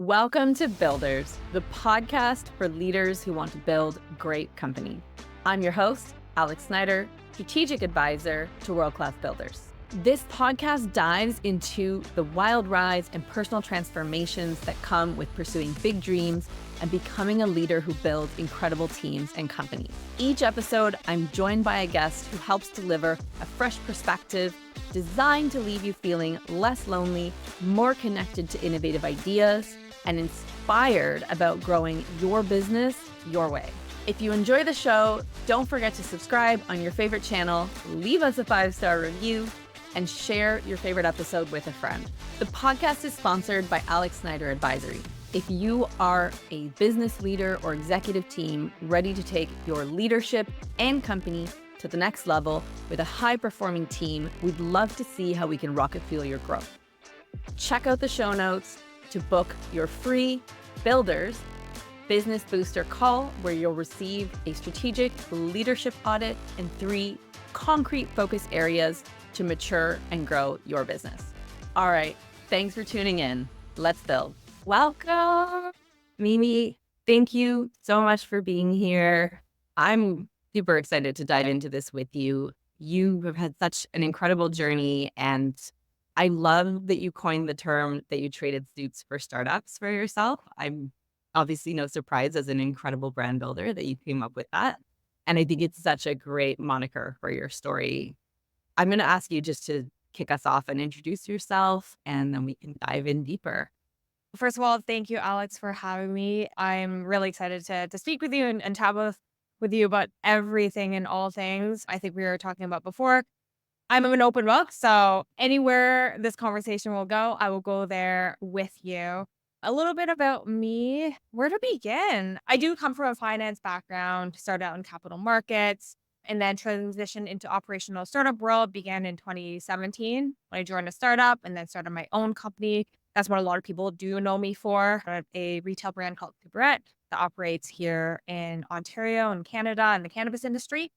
Welcome to Builders, the podcast for leaders who want to build great company. I'm your host, Alex Snyder, strategic advisor to world-class builders. This podcast dives into the wild rides and personal transformations that come with pursuing big dreams and becoming a leader who builds incredible teams and companies. Each episode, I'm joined by a guest who helps deliver a fresh perspective designed to leave you feeling less lonely, more connected to innovative ideas, and inspired about growing your business your way. If you enjoy the show, don't forget to subscribe on your favorite channel, leave us a 5-star review, and share your favorite episode with a friend. The podcast is sponsored by Alex Snyder Advisory. If you are a business leader or executive team ready to take your leadership and company to the next level with a high-performing team, we'd love to see how we can rocket fuel your growth. Check out the show notes to book your free Builders Business Booster call, where you'll receive a strategic leadership audit and 3 concrete focus areas to mature and grow your business. All right, thanks for tuning in. Let's build. Welcome, Mimi. Thank you so much for being here. I'm super excited to dive into this with you. You have had such an incredible journey, and I love that you coined the term that you traded suits for startups for yourself. I'm obviously no surprise as an incredible brand builder that you came up with that. And I think it's such a great moniker for your story. I'm going to ask you just to kick us off and introduce yourself, and then we can dive in deeper. First of all, thank you, Alex, for having me. I'm really excited to speak with you and chat with you about everything and all things I think we were talking about before. I'm an open book, so anywhere this conversation will go, I will go there with you. A little bit about me, where to begin? I do come from a finance background, started out in capital markets, and then transitioned into operational startup world, began in 2017 when I joined a startup and then started my own company. That's what a lot of people do know me for. I have a retail brand called Superette that operates here in Ontario and Canada in the cannabis industry.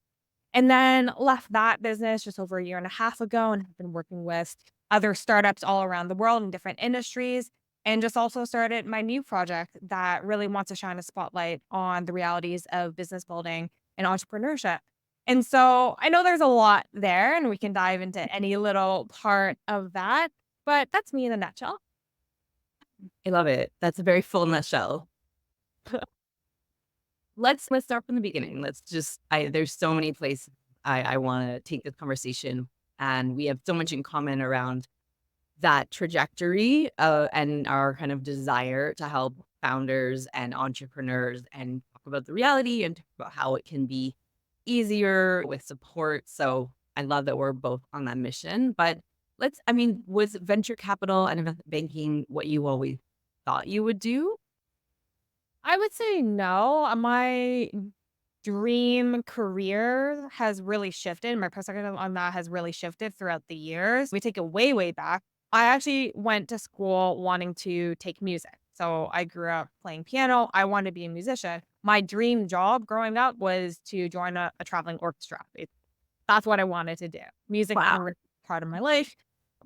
And then left that business just over a year and a half ago and have been working with other startups all around the world in different industries. And just also started my new project that really wants to shine a spotlight on the realities of business building and entrepreneurship. And so I know there's a lot there and we can dive into any little part of that, but that's me in a nutshell. I love it. That's a very full nutshell. Let's start from the beginning. There's so many places I want to take this conversation, and we have so much in common around that trajectory and our kind of desire to help founders and entrepreneurs and talk about the reality and talk about how it can be easier with support. So I love that we're both on that mission. But was venture capital and investment banking what you always thought you would do? I would say no. My dream career has really shifted. My perspective on that has really shifted throughout the years. We take it way, way back. I actually went to school wanting to take music. So I grew up playing piano. I wanted to be a musician. My dream job growing up was to join a traveling orchestra. That's what I wanted to do. Music was Wow. a part of my life.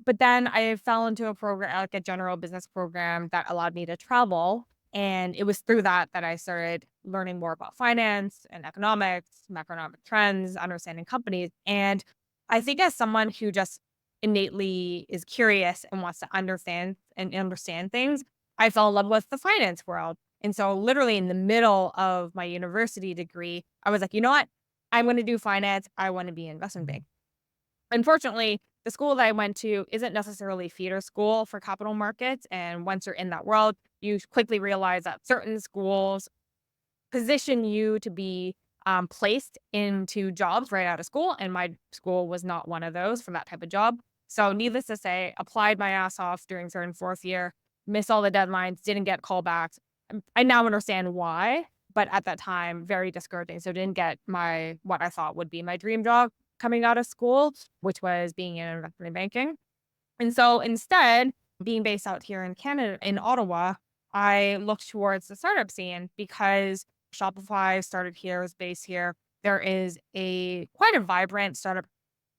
But then I fell into a program, like a general business program that allowed me to travel. And it was through that I started learning more about finance and economics, macroeconomic trends, understanding companies. And I think as someone who just innately is curious and wants to understand things, I fell in love with the finance world. And so literally in the middle of my university degree, I was like, you know what? I'm going to do finance. I want to be an investment bank. Unfortunately, the school that I went to isn't necessarily feeder school for capital markets. And once you're in that world, you quickly realize that certain schools position you to be placed into jobs right out of school. And my school was not one of those for that type of job. So needless to say, applied my ass off during third and fourth year, missed all the deadlines, didn't get callbacks. I now understand why, but at that time, very discouraging. So didn't get what I thought would be my dream job coming out of school, which was being in investment banking. And so instead, being based out here in Canada, in Ottawa, I looked towards the startup scene because Shopify started here, is based here. There is quite a vibrant startup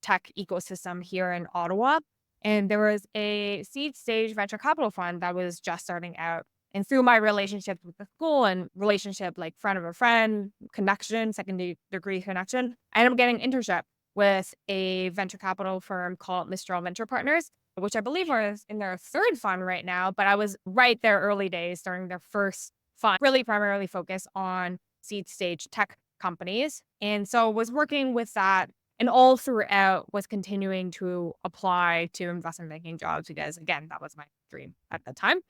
tech ecosystem here in Ottawa. And there was a seed stage venture capital fund that was just starting out And through my relationships with the school and relationship, like friend of a friend, connection, second degree connection, I ended up getting an internship with a venture capital firm called Mistral Venture Partners, which I believe was in their third fund right now. But I was right there early days during their first fund, really primarily focused on seed stage tech companies. And so was working with that, and all throughout was continuing to apply to investment banking jobs because, again, that was my dream at the time.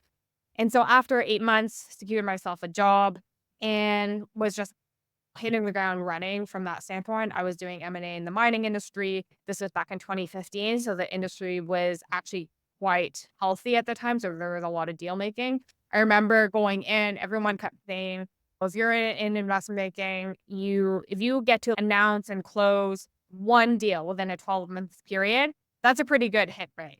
And so after 8 months, secured myself a job and was just hitting the ground running from that standpoint. I was doing M&A in the mining industry. This was back in 2015. So the industry was actually quite healthy at the time. So there was a lot of deal making. I remember going in, everyone kept saying, well, if you're in investment banking, if you get to announce and close one deal within a 12-month period, that's a pretty good hit rate.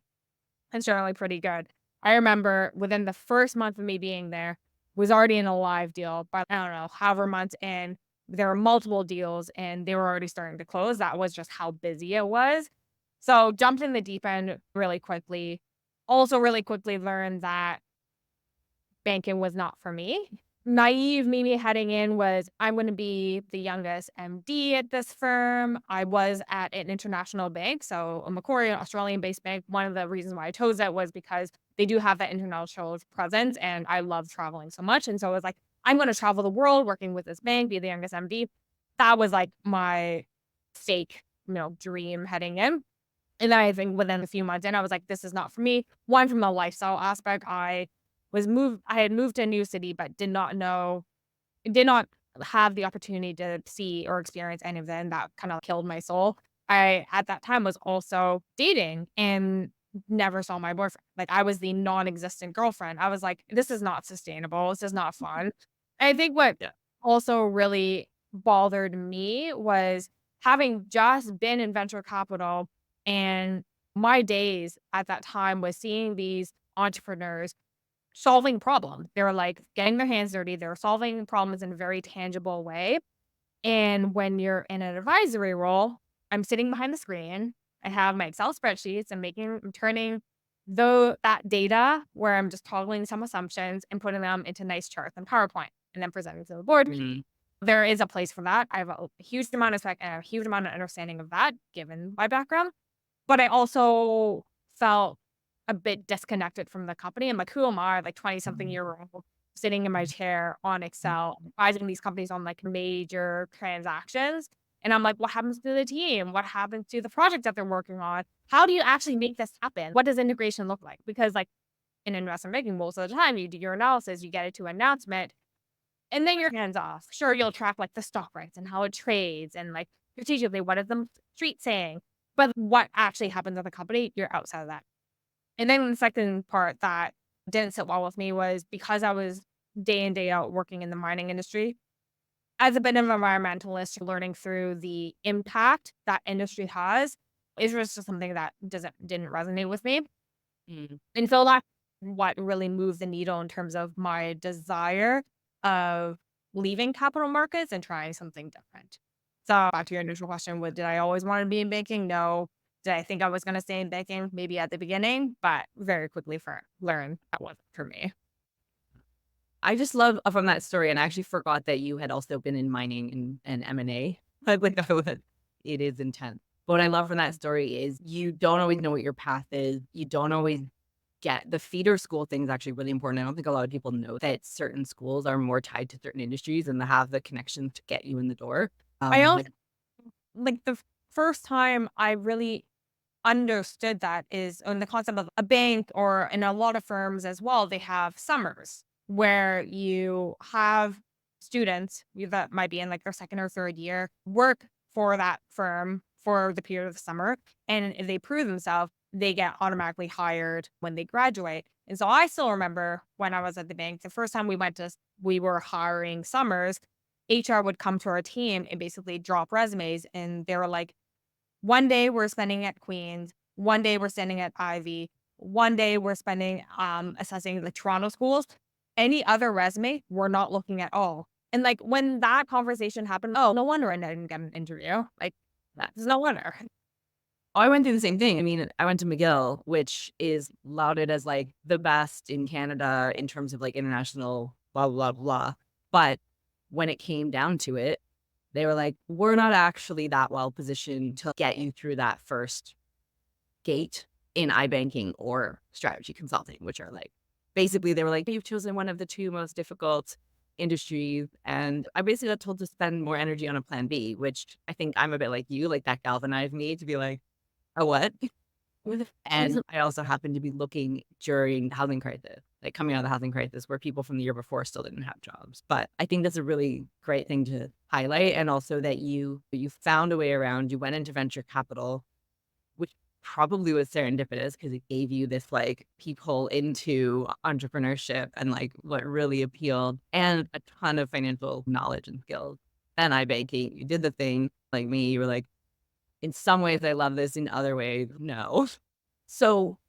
It's generally pretty good. I remember within the first month of me being there, was already in a live deal, but I don't know, however months in, there were multiple deals and they were already starting to close. That was just how busy it was. So jumped in the deep end really quickly. Also really quickly learned that banking was not for me. Naive Mimi heading in was, I'm going to be the youngest MD at this firm. I was at an international bank, so a Macquarie, an Australian-based bank. One of the reasons why I chose it was because they do have that international presence, and I love traveling so much. And so I was like, I'm going to travel the world working with this bank, be the youngest MD. That was like my fake, dream heading in. And then I think within a few months in, I was like, this is not for me. One, from the lifestyle aspect, I had moved to a new city, but did not have the opportunity to see or experience any of that. And that kind of killed my soul. I, at that time, was also dating and never saw my boyfriend. Like, I was the non-existent girlfriend. I was like, this is not sustainable. This is not fun. I think what also really bothered me was having just been in venture capital, and my days at that time was seeing these entrepreneurs solving problems. They were like getting their hands dirty. They were solving problems in a very tangible way. And when you're in an advisory role, I'm sitting behind the screen. I have my Excel spreadsheets. I'm turning that data where I'm just toggling some assumptions and putting them into nice charts and PowerPoint and then presenting to the board. There is a place for that. I have a huge amount of respect and a huge amount of understanding of that given my background. But I also felt a bit disconnected from the company. I'm like, who am I? Like 20-something-year-old sitting in my chair on Excel, advising these companies on like major transactions. And I'm like, what happens to the team? What happens to the project that they're working on? How do you actually make this happen? What does integration look like? Because like in investment banking, most of the time you do your analysis, you get it to announcement, and then you're hands off. Sure, you'll track like the stock price and how it trades and like strategically, what is the street saying? But what actually happens at the company, you're outside of that. And then the second part that didn't sit well with me was because I was day in, day out working in the mining industry. As a bit of an environmentalist, learning through the impact that industry has is just something that didn't resonate with me. And so that's what really moved the needle in terms of my desire of leaving capital markets and trying something different. So back to your initial question, did I always want to be in banking? No. Did I think I was going to stay in banking? Maybe at the beginning, but very quickly learned that wasn't for me. I just love from that story, and I actually forgot that you had also been in mining and M&A. Like, it is intense. But what I love from that story is you don't always know what your path is. You don't always get the feeder school thing is actually really important. I don't think a lot of people know that certain schools are more tied to certain industries and they have the connections to get you in the door. I also like the first time I really understood that is on the concept of a bank, or in a lot of firms as well, they have summers where you have students that might be in like their second or third year work for that firm for the period of the summer. And if they prove themselves, they get automatically hired when they graduate. And so I still remember when I was at the bank, the first time we were hiring summers, HR would come to our team and basically drop resumes. And they were like, one day we're spending at Queens, one day we're spending at Ivy, one day we're spending assessing the Toronto schools. Any other resume, we're not looking at all. And like when that conversation happened, oh, no wonder I didn't get an interview. Like, that's no wonder. I went through the same thing. I mean, I went to McGill, which is lauded as like the best in Canada in terms of like international blah, blah, blah. But when it came down to it, they were like, we're not actually that well positioned to get you through that first gate in iBanking or strategy consulting, which are like, basically, they were like, you've chosen one of the two most difficult industries. And I basically got told to spend more energy on a plan B, which I think I'm a bit like you, like that galvanized me to be like, a what? And I also happened to be looking during the housing crisis, like coming out of the housing crisis, where people from the year before still didn't have jobs. But I think that's a really great thing to highlight. And also that you found a way around, you went into venture capital, which probably was serendipitous because it gave you this like peephole into entrepreneurship and like what really appealed and a ton of financial knowledge and skills. And iBanking, you did the thing like me, you were like, in some ways I love this, in other ways, no. So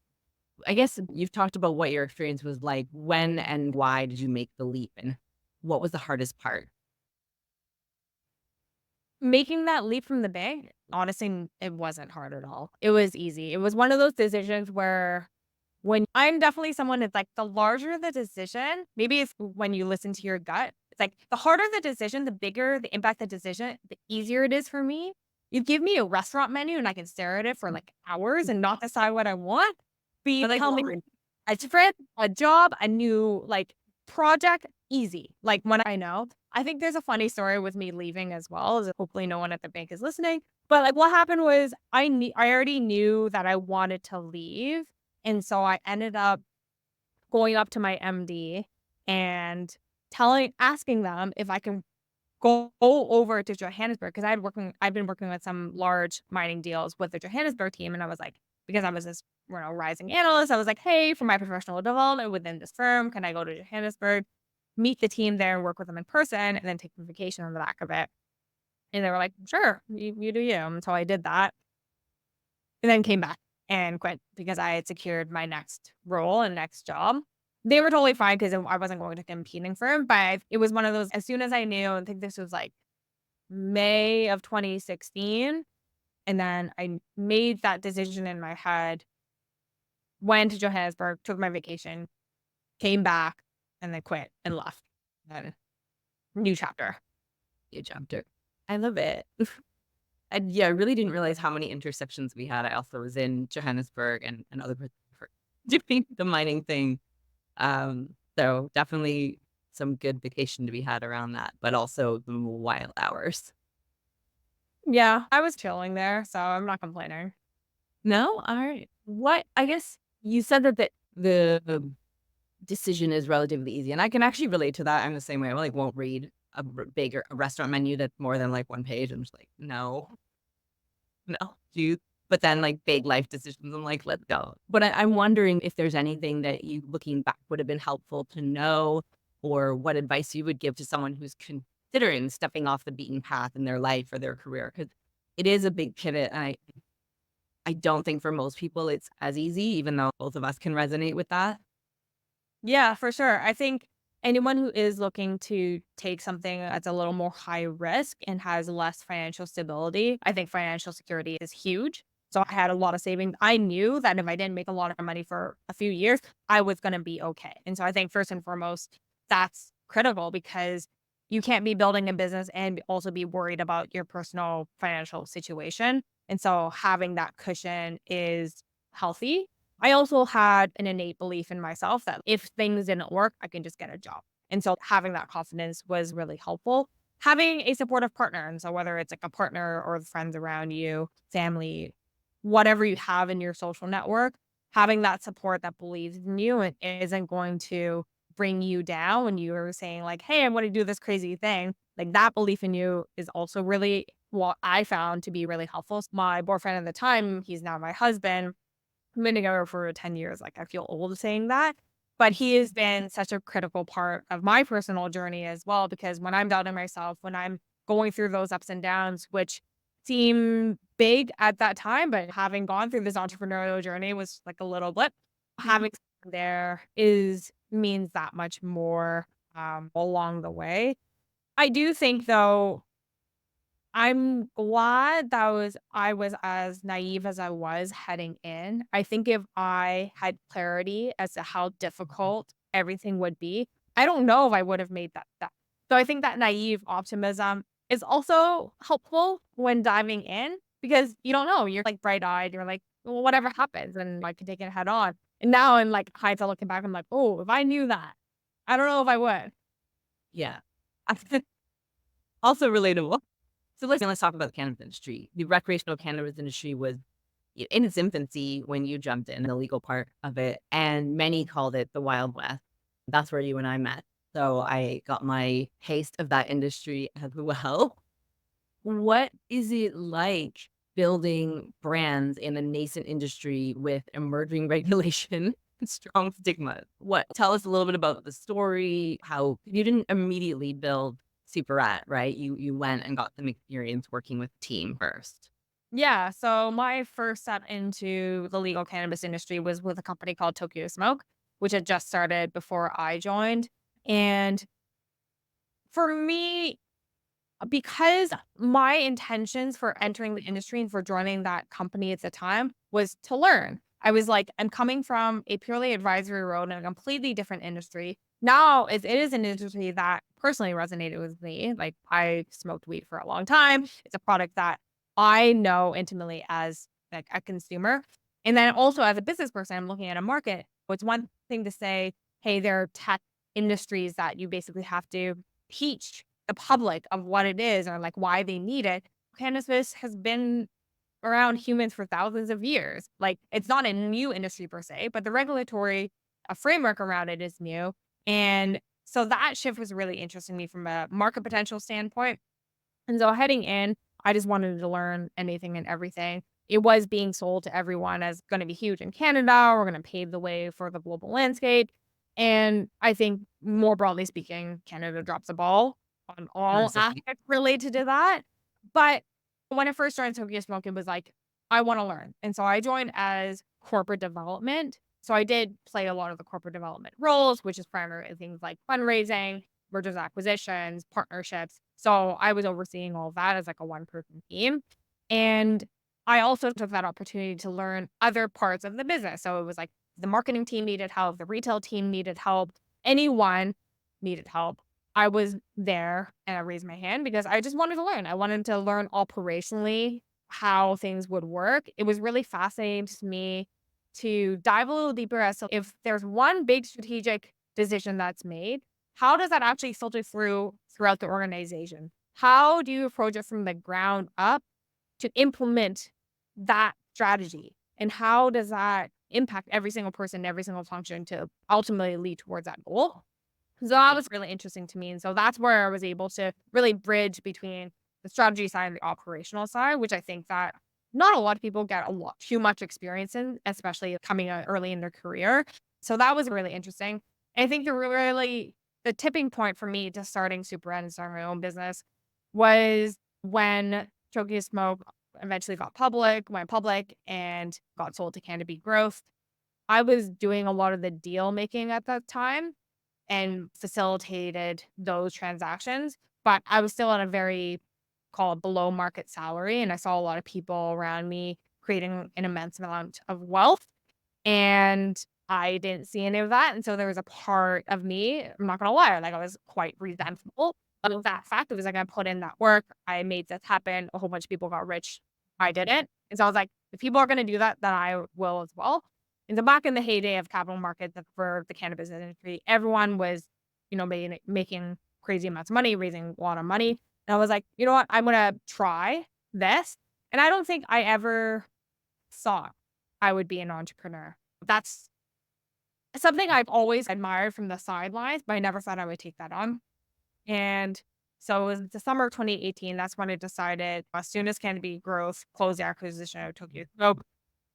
I guess you've talked about what your experience was like. When and why did you make the leap? And what was the hardest part? Making that leap from the bank, honestly, it wasn't hard at all. It was easy. It was one of those decisions where when I'm definitely someone that's like the larger the decision, maybe it's when you listen to your gut. It's like the harder the decision, the bigger the impact the decision, the easier it is for me. You give me a restaurant menu and I can stare at it for like hours and not decide what I want. But you But like, tell me a trip, a job, a new like project, easy. Like when I know. I think there's a funny story with me leaving as well. Is hopefully no one at the bank is listening. But like what happened was I already knew that I wanted to leave. And so I ended up going up to my MD and asking them if I can go over to Johannesburg because I'd been working with some large mining deals with the Johannesburg team, and I was like, because I was this rising analyst, I was like, hey, for my professional development within this firm, can I go to Johannesburg, meet the team there, and work with them in person, and then take a vacation on the back of it? And they were like, sure, you do you. And so I did that, and then came back and quit because I had secured my next role and next job. They were totally fine because I wasn't going to competing firm, but it was one of those. As soon as I knew, I think this was like May of 2016. And then I made that decision in my head, went to Johannesburg, took my vacation, came back, and then quit and left. And new chapter. new chapter. I love it. And yeah, I really didn't realize how many intersections we had. I also was in Johannesburg and other places for doing the mining thing. So definitely some good vacation to be had around that, but also the wild hours. Yeah, I was chilling there, so I'm not complaining. No? All right. What I guess you said that the decision is relatively easy, and I can actually relate to that. I'm the same way. I like won't read bigger a restaurant menu that's more than like one page. I'm just like, no, no. Do you? But then like big life decisions, I'm like, let's go. But I'm wondering if there's anything that you, looking back, would have been helpful to know, or what advice you would give to someone who's considering stepping off the beaten path in their life or their career, because it is a big pivot, and I don't think for most people it's as easy, even though both of us can resonate with that. Yeah, for sure. I think anyone who is looking to take something that's a little more high risk and has less financial stability, I think financial security is huge. So I had a lot of savings. I knew that if I didn't make a lot of money for a few years, I was going to be okay. And so I think first and foremost, that's critical because you can't be building a business and also be worried about your personal financial situation. And so having that cushion is healthy. I also had an innate belief in myself that if things didn't work, I can just get a job. And so having that confidence was really helpful. Having a supportive partner. And so whether it's like a partner or the friends around you, family, whatever you have in your social network, having that support that believes in you and isn't going to bring you down when you are saying like, hey, I'm going to do this crazy thing. Like that belief in you is also really what I found to be really helpful. My boyfriend at the time, he's now my husband, been together for 10 years. Like, I feel old saying that, but he has been such a critical part of my personal journey as well, because when I'm doubting myself, when I'm going through those ups and downs, which seem big at that time, but having gone through this entrepreneurial journey was like a little blip. Having someone there means that much more along the way. I do think though, I'm glad I was as naive as I was heading in. I think if I had clarity as to how difficult everything would be, I don't know if I would have made that step. So I think that naive optimism is also helpful when diving in because you don't know. You're like bright-eyed. You're like, well, whatever happens, and I can take it head on. And now in like hindsight looking back, I'm like, oh, if I knew that, I don't know if I would. Yeah. Also relatable. So let's talk about the cannabis industry. The recreational cannabis industry was in its infancy when you jumped in the legal part of it, and many called it the Wild West. That's where you and I met. So I got my taste of that industry as well. What is it like building brands in a nascent industry with emerging regulation and strong stigma? What tell us a little bit about the story, how you didn't immediately build Superette, right? You went and got some experience working with a team first. Yeah, so my first step into the legal cannabis industry was with a company called Tokyo Smoke, which had just started before I joined. And for me, because my intentions for entering the industry and for joining that company at the time was to learn. I was like, I'm coming from a purely advisory role in a completely different industry. Now it is an industry that personally resonated with me. Like I smoked weed for a long time. It's a product that I know intimately as like a consumer. And then also as a business person, I'm looking at a market. It's one thing to say, hey, there are tech industries that you basically have to teach the public of what it is or like why they need it. Cannabis has been around humans for thousands of years. Like it's not a new industry per se, but the regulatory framework around it is new. And so that shift was really interesting to me from a market potential standpoint. And so heading in, I just wanted to learn anything and everything. It was being sold to everyone as going to be huge in Canada. We're going to pave the way for the global landscape. And I think more broadly speaking, Canada drops the ball on all Massively. aspects related to that. But when I first joined Tokyo Smoke, it was like, I want to learn. And so I joined as corporate development. So I did play a lot of the corporate development roles, which is primarily things like fundraising, mergers, acquisitions, partnerships. So I was overseeing all of that as like a one-person team. And I also took that opportunity to learn other parts of the business. So it was like the marketing team needed help, the retail team needed help, anyone needed help. I was there and I raised my hand because I just wanted to learn. I wanted to learn operationally how things would work. It was really fascinating to me to dive a little deeper as to if there's one big strategic decision that's made, how does that actually filter throughout the organization? How do you approach it from the ground up to implement that strategy? And how does that impact every single person, every single function to ultimately lead towards that goal? So that was really interesting to me. And so that's where I was able to really bridge between the strategy side and the operational side, which I think that not a lot of people get a lot too much experience in, especially coming out early in their career. So that was really interesting. I think the tipping point for me to starting Superette and starting my own business was when Tokyo Smoke eventually went public and got sold to Cannabis Growth. I was doing a lot of the deal making at that time and facilitated those transactions, but I was still on a very call it below market salary. And I saw a lot of people around me creating an immense amount of wealth. And I didn't see any of that. And so there was a part of me, I'm not gonna lie, like I was quite resentful of that fact. It was like I put in that work, I made this happen, a whole bunch of people got rich, I didn't. And so I was like, if people are gonna do that, then I will as well. And so back in the heyday of capital markets for the cannabis industry, everyone was, making crazy amounts of money, raising a lot of money. And I was like, you know what? I'm gonna try this. And I don't think I ever thought I would be an entrepreneur. That's something I've always admired from the sidelines, but I never thought I would take that on. And so it was the summer of 2018. That's when I decided, as soon as Cannabis Growth closed the acquisition of Tokyo Smoke,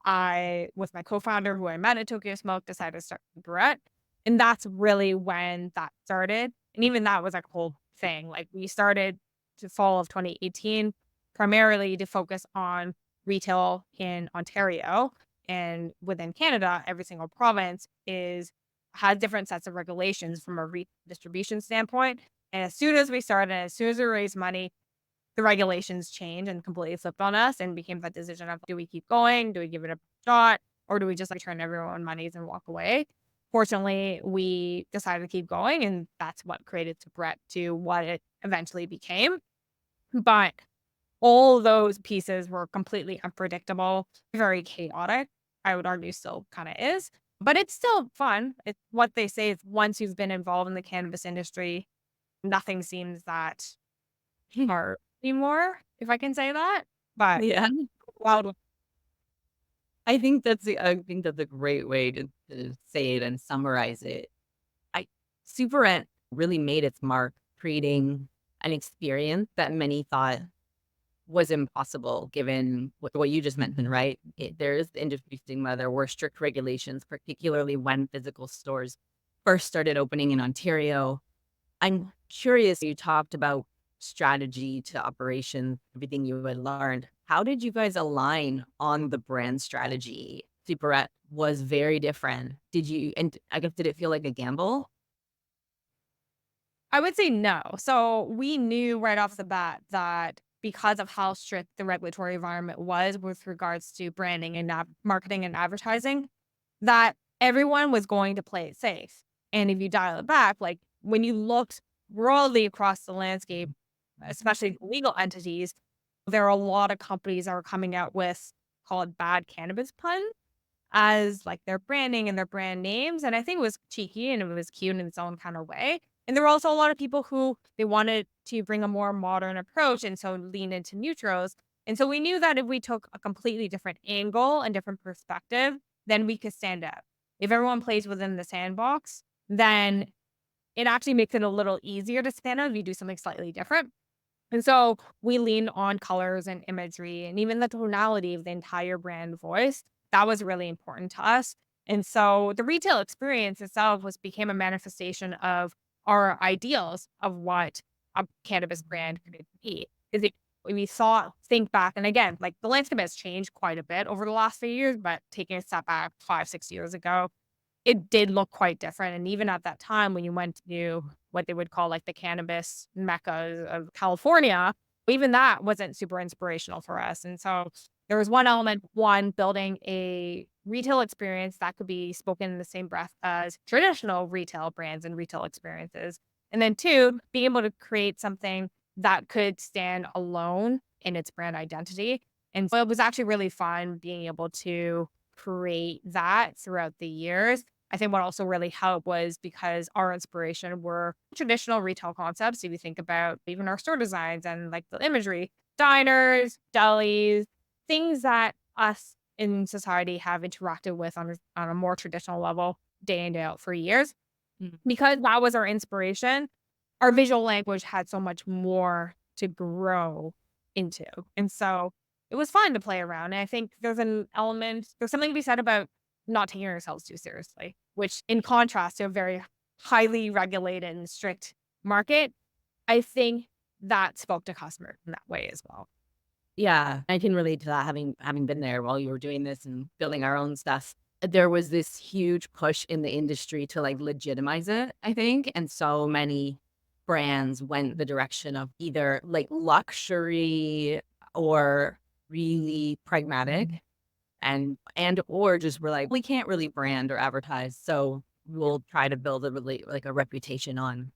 I, with my co-founder who I met at Tokyo Smoke, decided to start Superette. And that's really when that started. And even that was like a whole thing. Like we started to fall of 2018, primarily to focus on retail in Ontario. And within Canada, every single province has different sets of regulations from a distribution standpoint. And as soon as we started, as soon as we raised money, the regulations changed and completely flipped on us and became that decision of, do we keep going? Do we give it a shot? Or do we just like turn everyone monies and walk away? Fortunately, we decided to keep going, and that's what created Superette to what it eventually became. But all those pieces were completely unpredictable, very chaotic. I would argue still kind of is, but it's still fun. It's what they say is, once you've been involved in the cannabis industry, nothing seems that hard anymore, if I can say that. But Yeah. wild. I think that's a great way to say it and summarize it. I Superette really made its mark creating an experience that many thought was impossible given what you just mentioned, right? There is the industry stigma. There were strict regulations, particularly when physical stores first started opening in Ontario. I'm curious, you talked about strategy to operations, everything you had learned. How did you guys align on the brand strategy? Superette was very different. And I guess, did it feel like a gamble? I would say no. So we knew right off the bat that because of how strict the regulatory environment was with regards to branding and marketing and advertising, that everyone was going to play it safe. And if you dial it back, like when you looked broadly across the landscape, especially legal entities, there are a lot of companies that are coming out with called bad cannabis puns as like their branding and their brand names. And I think it was cheeky and it was cute in its own kind of way. And there were also a lot of people who they wanted to bring a more modern approach and so lean into neutros. And so we knew that if we took a completely different angle and different perspective, then we could stand out. If everyone plays within the sandbox, then it actually makes it a little easier to stand out if you do something slightly different. And so we lean on colors and imagery and even the tonality of the entire brand voice. That was really important to us. And so the retail experience itself became a manifestation of our ideals of what a cannabis brand could be. Is it we saw think back, and again, like the landscape has changed quite a bit over the last few years, but taking a step back 5, 6 years ago, it did look quite different. And even at that time, when you went to what they would call like the cannabis mecca of California, even that wasn't super inspirational for us. And so there was one element, one, building a retail experience that could be spoken in the same breath as traditional retail brands and retail experiences. And then two, being able to create something that could stand alone in its brand identity. And so it was actually really fun being able to create that throughout the years. I think what also really helped was because our inspiration were traditional retail concepts. If you think about even our store designs and like the imagery, diners, delis, things that us in society have interacted with on a more traditional level day in, day out for years. Mm. Because that was our inspiration, our visual language had so much more to grow into. And so it was fun to play around. And I think there's something to be said about not taking ourselves too seriously, which in contrast to a very highly regulated and strict market, I think that spoke to customers in that way as well. Yeah, I can relate to that having been there while you were doing this and building our own stuff. There was this huge push in the industry to like legitimize it, I think. And so many brands went the direction of either like luxury or really pragmatic and or just were like, we can't really brand or advertise. So we'll try to build a really like a reputation on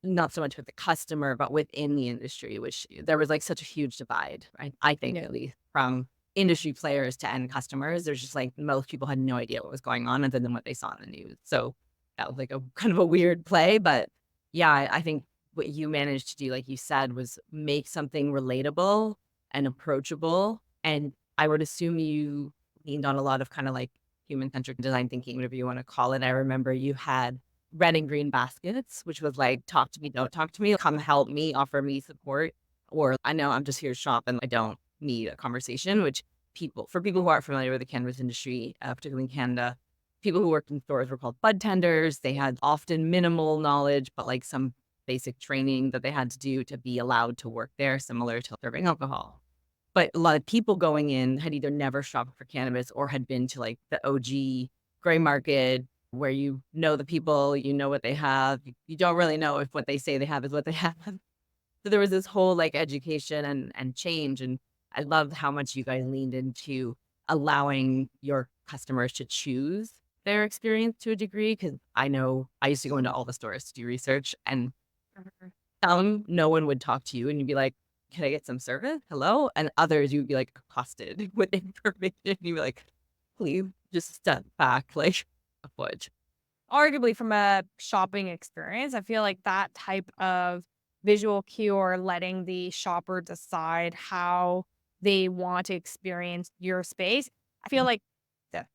not so much with the customer, but within the industry, which there was like such a huge divide, right? I think Yeah. at least from industry players to end customers, there's just like most people had no idea what was going on other than what they saw in the news. So that was like a kind of a weird play. But yeah, I think what you managed to do, like you said, was make something relatable and approachable. And I would assume you leaned on a lot of kind of like human centric design thinking, whatever you want to call it. I remember you had red and green baskets, which was like, talk to me, don't talk to me, come help me, offer me support. Or I know I'm just here to shop and I don't need a conversation, which for people who aren't familiar with the cannabis industry, particularly in Canada, people who worked in stores were called bud tenders. They had often minimal knowledge, but like some basic training that they had to do to be allowed to work there, similar to serving alcohol. But a lot of people going in had either never shopped for cannabis or had been to like the OG gray market where you know the people, you know what they have. You don't really know if what they say they have is what they have. So there was this whole like education and change. And I love how much you guys leaned into allowing your customers to choose their experience to a degree. Cause I know I used to go into all the stores to do research and Mhm. some no one would talk to you and you'd be like, can I get some service? Hello? And others you'd be like accosted with information. You'd be like, please just step back like a foot. Arguably from a shopping experience, I feel like that type of visual cue or letting the shopper decide how they want to experience your space, I feel like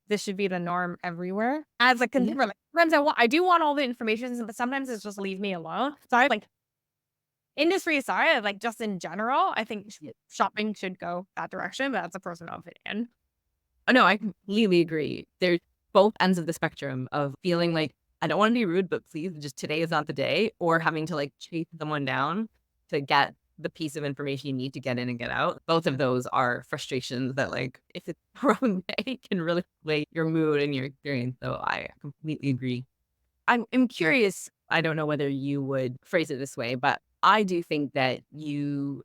this should be the norm everywhere. As a Yeah. consumer, like, sometimes I do want all the information, but sometimes it's just leave me alone. So I like industry aside, like just in general, I think Yeah. shopping should go that direction, but that's a personal opinion. Oh, no, I completely agree. There's both ends of the spectrum of feeling like, I don't want to be rude, but please, just today is not the day, or having to like chase someone down to get the piece of information you need to get in and get out. Both of those are frustrations that, like, if it's the wrong day, can really sway your mood and your experience. So I completely agree. I'm curious. I don't know whether you would phrase it this way, but I do think that you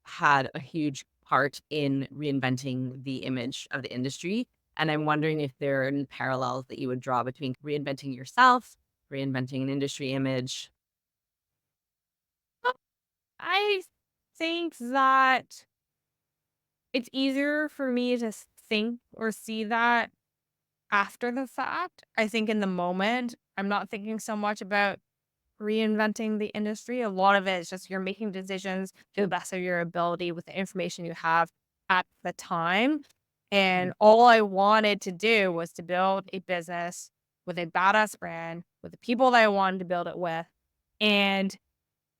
had a huge part in reinventing the image of the industry. And I'm wondering if there are any parallels that you would draw between reinventing yourself, reinventing an industry image. I think that it's easier for me to think or see that after the fact. I think in the moment, I'm not thinking so much about reinventing the industry. A lot of it is just you're making decisions to the best of your ability with the information you have at the time. Mm. And all I wanted to do was to build a business with a badass brand, with the people that I wanted to build it with. And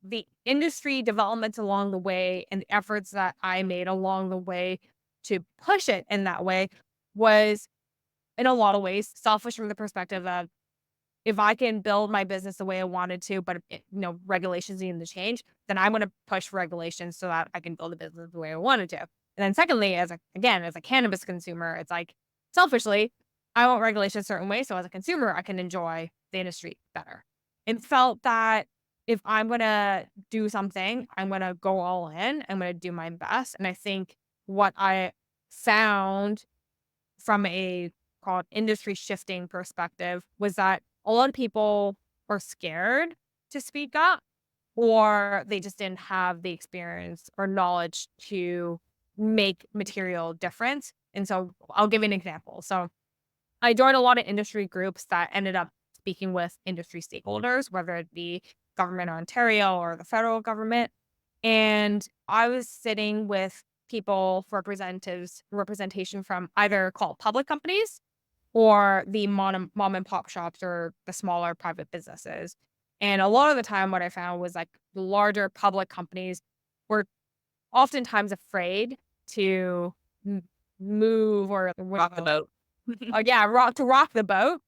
the industry developments along the way and the efforts that I made along the way to push it in that way was in a lot of ways selfish from the perspective of if I can build my business the way I wanted to, but regulations need to change, then I'm going to push for regulations so that I can build a business the way I wanted to. And then secondly, as a cannabis consumer, it's like selfishly, I want regulations a certain way. So as a consumer, I can enjoy the industry better. And felt that if I'm going to do something, I'm going to go all in. I'm going to do my best. And I think what I found from a called industry shifting perspective was that a lot of people were scared to speak up or they just didn't have the experience or knowledge to make material difference. And so I'll give you an example. So I joined a lot of industry groups that ended up speaking with industry stakeholders, whether it be government of Ontario or the federal government. And I was sitting with people, representation from either called public companies or the mom and pop shops or the smaller private businesses. And a lot of the time, what I found was like the larger public companies were oftentimes afraid to m- move or Rock the boat. yeah, rock the boat,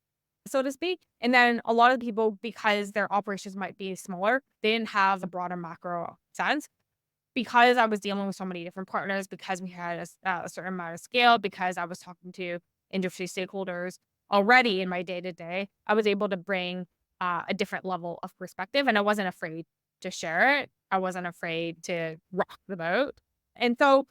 so to speak. And then a lot of people, because their operations might be smaller, they didn't have the broader macro sense. Because I was dealing with so many different partners, because we had a certain amount of scale, because I was talking to industry stakeholders already in my day to day, I was able to bring a different level of perspective, and I wasn't afraid to share it. I wasn't afraid to rock the boat, and so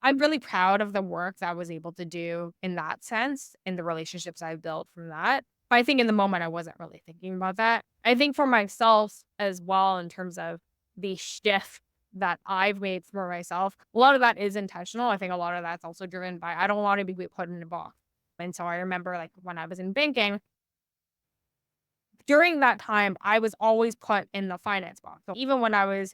I'm really proud of the work that I was able to do in that sense, and the relationships I built from that. But I think in the moment, I wasn't really thinking about that. I think for myself as well, in terms of the shift that I've made for myself, a lot of that is intentional. I think a lot of that's also driven by I don't want to be put in a box. And so I remember like when I was in banking, during that time, I was always put in the finance box. So even when I was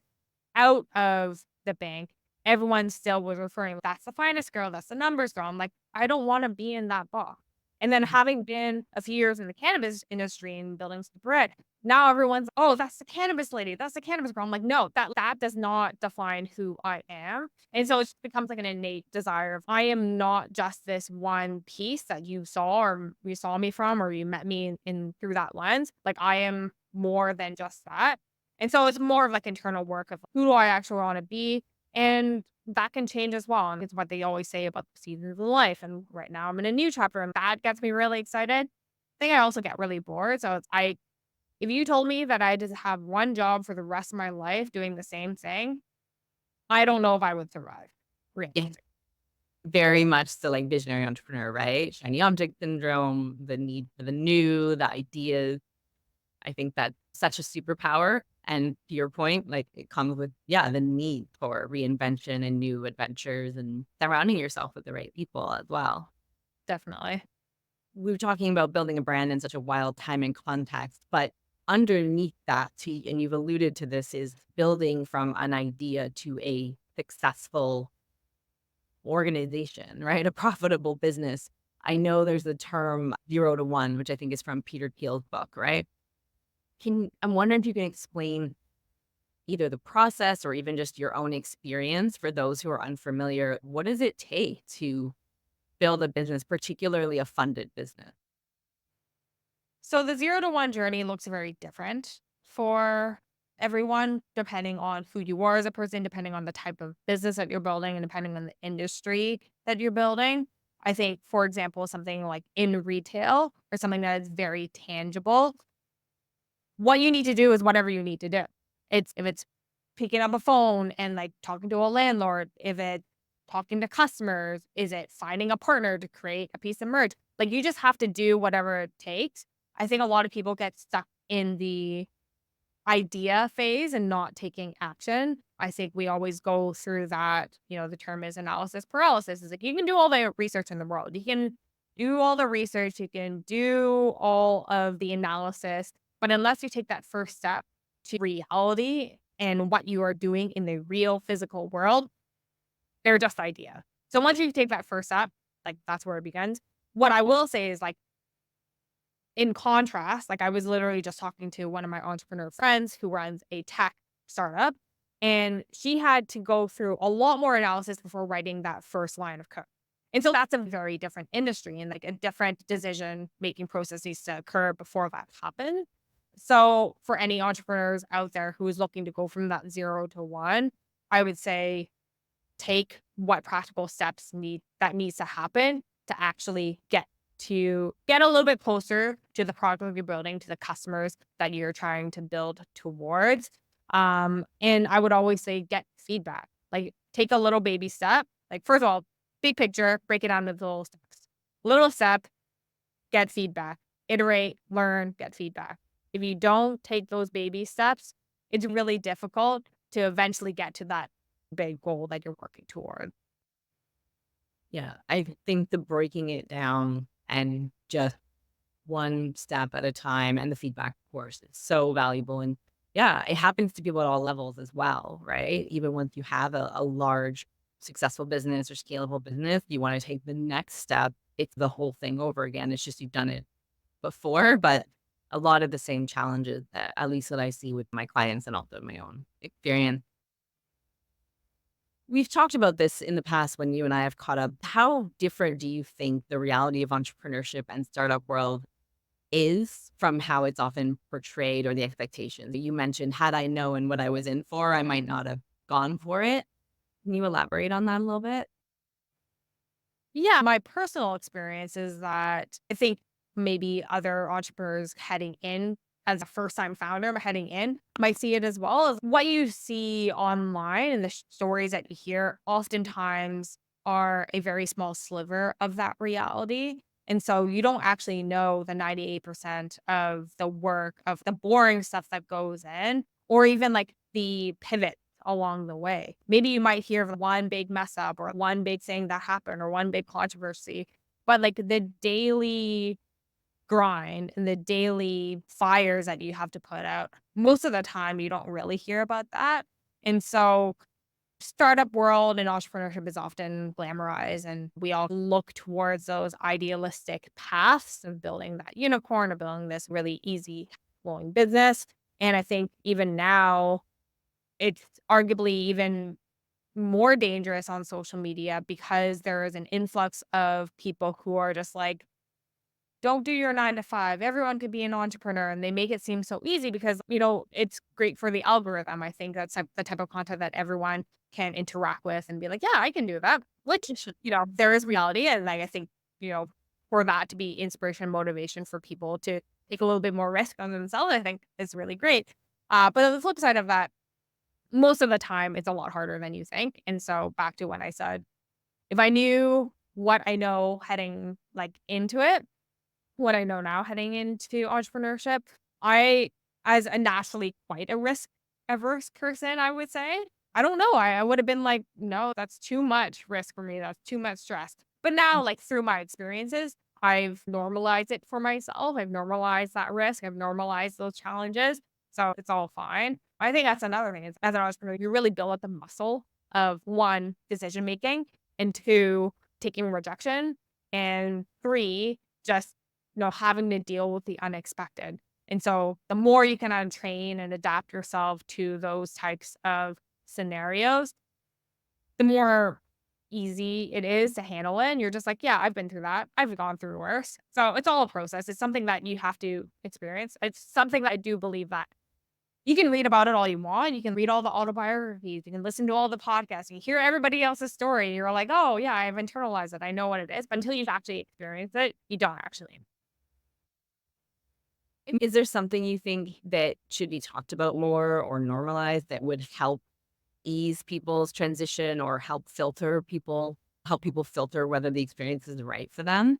out of the bank, everyone still was referring, "That's the finest girl, that's the numbers girl." I'm like, "I don't wanna be in that box." And then having been a few years in the cannabis industry and building Superette, now everyone's, "Oh, that's the cannabis lady, that's the cannabis girl." I'm like, "No, that does not define who I am." And so it just becomes like an innate desire of, I am not just this one piece that you saw or you saw me from or you met me in through that lens. Like, I am more than just that. And so it's more of like internal work of who do I actually want to be? And that can change as well. And it's what they always say about the seasons of life. And right now I'm in a new chapter and that gets me really excited. I think I also get really bored. So If you told me that I had to have one job for the rest of my life doing the same thing, I don't know if I would survive. Yeah, Realistic. very much so like visionary entrepreneur, right? Shiny object syndrome, the need for the new, the ideas. I think that's such a superpower. And to your point, like it comes with, yeah, the need for reinvention and new adventures and surrounding yourself with the right people as well. Definitely. We were talking about building a brand in such a wild time and context, but underneath that, and you've alluded to this, is building from an idea to a successful organization, right? A profitable business. I know there's the term 0 to 1, which I think is from Peter Thiel's book, right? I'm wondering if you can explain either the process or even just your own experience for those who are unfamiliar. What does it take to build a business, particularly a funded business? So the 0 to 1 journey looks very different for everyone, depending on who you are as a person, depending on the type of business that you're building, and depending on the industry that you're building. I think, for example, something like in retail or something that is very tangible, what you need to do is whatever you need to do. It's if it's picking up a phone and like talking to a landlord, if it's talking to customers, is it finding a partner to create a piece of merch? Like you just have to do whatever it takes. I think a lot of people get stuck in the idea phase and not taking action. I think we always go through that, the term is analysis paralysis. Is like you can do all the research in the world. You can do all the research, you can do all of the analysis, but unless you take that first step to reality and what you are doing in the real physical world, they're just idea. So once you take that first step, like that's where it begins. What I will say is like in contrast, like I was literally just talking to one of my entrepreneur friends who runs a tech startup, and she had to go through a lot more analysis before writing that first line of code. And so that's a very different industry and like a different decision making process needs to occur before that happens. So for any entrepreneurs out there who is looking to go from that 0 to 1, I would say take what practical steps needs to happen to actually get a little bit closer to the product that you're building, to the customers that you're trying to build towards. And I would always say get feedback. Like take a little baby step. Like first of all, big picture, break it down into little steps. Little step, get feedback. Iterate, learn, get feedback. If you don't take those baby steps, it's really difficult to eventually get to that big goal that you're working toward. Yeah, I think the breaking it down and just one step at a time and the feedback, of course, is so valuable. And yeah, it happens to people at all levels as well, right? Even once you have a large, successful business or scalable business, you want to take the next step. It's the whole thing over again. It's just you've done it before, but a lot of the same challenges that at least that I see with my clients and also my own experience. We've talked about this in the past when you and I have caught up. How different do you think the reality of entrepreneurship and startup world is from how it's often portrayed or the expectations? You mentioned, had I known what I was in for, I might not have gone for it. Can you elaborate on that a little bit? Yeah, my personal experience is that I think maybe other entrepreneurs heading in as a first time founder heading in might see it as well as what you see online and the stories that you hear oftentimes are a very small sliver of that reality. And so you don't actually know the 98% of the work of the boring stuff that goes in, or even like the pivot along the way. Maybe you might hear of one big mess up or one big thing that happened or one big controversy, but like the daily grind and the daily fires that you have to put out, most of the time you don't really hear about that. And so startup world and entrepreneurship is often glamorized and we all look towards those idealistic paths of building that unicorn or building this really easy flowing business. And I think even now it's arguably even more dangerous on social media because there is an influx of people who are just like, don't do your 9 to 5. Everyone could be an entrepreneur. And they make it seem so easy because, it's great for the algorithm. I think that's the type of content that everyone can interact with and be like, yeah, I can do that. Which, there is reality. And like, I think, for that to be inspiration and motivation for people to take a little bit more risk on themselves, I think is really great. But on the flip side of that, most of the time it's a lot harder than you think. And so back to when I said, if I knew what I know heading like into it, what I know now heading into entrepreneurship, I, as a naturally quite a risk averse person, I would say, I don't know. I would have been like, no, that's too much risk for me. That's too much stress. But now, like through my experiences, I've normalized it for myself. I've normalized that risk. I've normalized those challenges. So it's all fine. I think that's another thing is as an entrepreneur, you really build up the muscle of one, decision making, and two, taking rejection, and three, just having to deal with the unexpected. And so the more you can untrain and adapt yourself to those types of scenarios, the more easy it is to handle it. And you're just like, yeah, I've been through that. I've gone through worse. So it's all a process. It's something that you have to experience. It's something that I do believe that you can read about it all you want. You can read all the autobiographies. You can listen to all the podcasts. You hear everybody else's story. And you're like, oh, yeah, I've internalized it. I know what it is. But until you've actually experienced it, you don't actually. Is there something you think that should be talked about more or normalized that would help ease people's transition or help people filter whether the experience is right for them?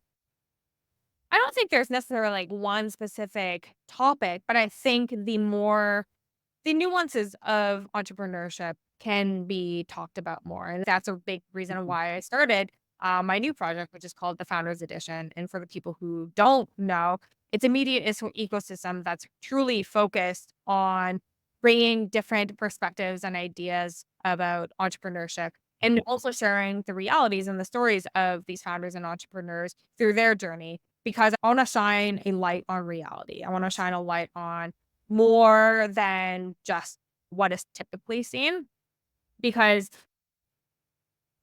I don't think there's necessarily like one specific topic, but I think the nuances of entrepreneurship can be talked about more. And that's a big reason Mhm. why I started my new project, which is called the Founders Edition. And for the people who don't know, it's a ecosystem that's truly focused on bringing different perspectives and ideas about entrepreneurship and also sharing the realities and the stories of these founders and entrepreneurs through their journey. Because I want to shine a light on reality. I want to shine a light on more than just what is typically seen, because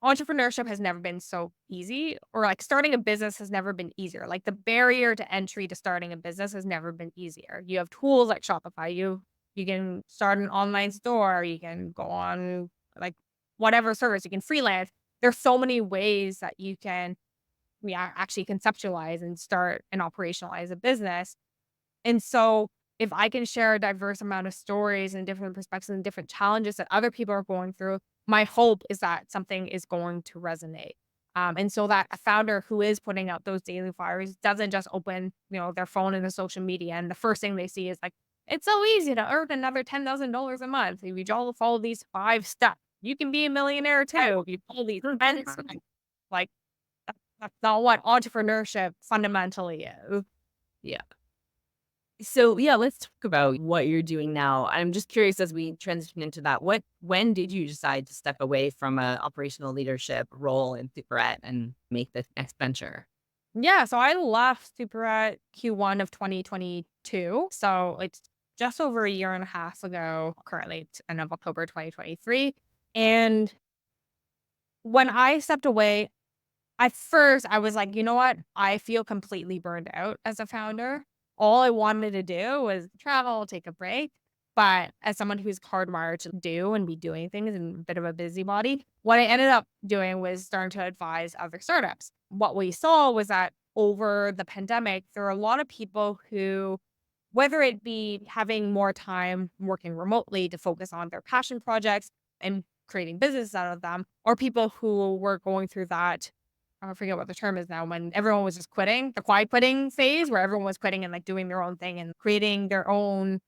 entrepreneurship has never been so easy, or like starting a business has never been easier. Like the barrier to entry to starting a business has never been easier. You have tools like Shopify. You can start an online store. You can go on like whatever service. You can freelance. There's so many ways that you can actually conceptualize and start and operationalize a business. And so if I can share a diverse amount of stories and different perspectives and different challenges that other people are going through, my hope is that something is going to resonate. And so that a founder who is putting out those daily flyers doesn't just open, their phone and the social media, and the first thing they see is like, it's so easy to earn another $10,000 a month. If you all follow these 5 steps, you can be a millionaire too. If you follow these 10 steps, like that's not what entrepreneurship fundamentally is. Yeah. So yeah, let's talk about what you're doing now. I'm just curious as we transition into that. When did you decide to step away from a operational leadership role in Superette and make this next venture? Yeah, so I left Superette Q1 of 2022. So it's just over a year and a half ago. Currently, it's end of October 2023. And when I stepped away, at first I was like, you know what? I feel completely burned out as a founder. All I wanted to do was travel, take a break. But as someone who's hardwired to do and be doing things and a bit of a busybody, what I ended up doing was starting to advise other startups. What we saw was that over the pandemic, there are a lot of people who, whether it be having more time working remotely to focus on their passion projects and creating business out of them, or people who were going through that, I forget what the term is now, when everyone was just quitting, the quiet quitting phase where everyone was quitting and like doing their own thing and creating their own